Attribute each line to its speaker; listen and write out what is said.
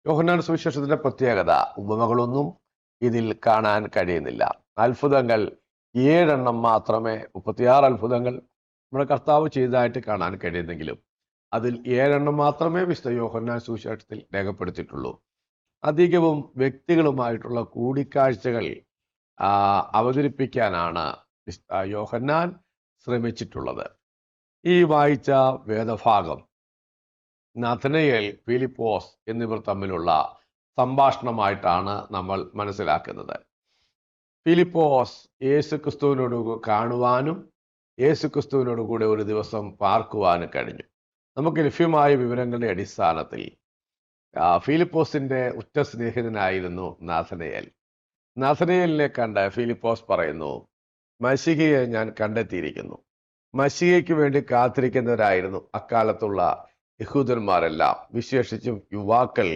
Speaker 1: യോഹന്നാൻ സുവിശേഷത്തിന്റെ പ്രത്യേകത ഉപമകളൊന്നും ഇതിൽ കാണാൻ കഴിയുന്നില്ല. അത്ഭുതങ്ങൾ 7 മാത്രമേ 36 അത്ഭുതങ്ങൾ നമ്മുടെ കർത്താവ് ചെയ്തതായിട്ട് കാണാൻ കഴിയുന്നെങ്കിലും അതിൽ 7 മാത്രമേ വിശുദ്ധ യോഹന്നാൻ സുവിശേഷത്തിൽ രേഖപ്പെടുത്തിയിട്ടുള്ളൂ. അധികവും വ്യക്തികളുമായിട്ടുള്ള കൂടിക്കാഴ്ചകൾ അവതരിപ്പിക്കാനാണ് വിശുദ്ധ യോഹന്നാൻ ശ്രമിച്ചിട്ടുള്ളത്. ഈ വായിച്ച വേദഭാഗം നഥനയേൽ, ഫിലിപ്പോസ് എന്നിവർ തമ്മിലുള്ള സംഭാഷണമായിട്ടാണ് നമ്മൾ മനസ്സിലാക്കുന്നത്. ഫിലിപ്പോസ് യേശുക്രിസ്തുവിനോട് കാണുവാനും യേശുക്രിസ്തുവിനോട് കൂടെ ഒരു ദിവസം പാർക്കുവാനും കഴിഞ്ഞു. നമുക്ക് ലഭ്യമായ വിവരങ്ങളുടെ അടിസ്ഥാനത്തിൽ ഫിലിപ്പോസിന്റെ ഉറ്റ സ്നേഹിതനായിരുന്നു നഥനയേൽ. നഥനയേലിനെ കണ്ട് ഫിലിപ്പോസ് പറയുന്നു, മശിഹയെ ഞാൻ കണ്ടെത്തിയിരിക്കുന്നു. മശിഹയ്ക്ക് വേണ്ടി കാത്തിരിക്കുന്നവരായിരുന്നു അക്കാലത്തുള്ള യഹൂദന്മാരെല്ലാം, വിശേഷിച്ചും യുവാക്കൾ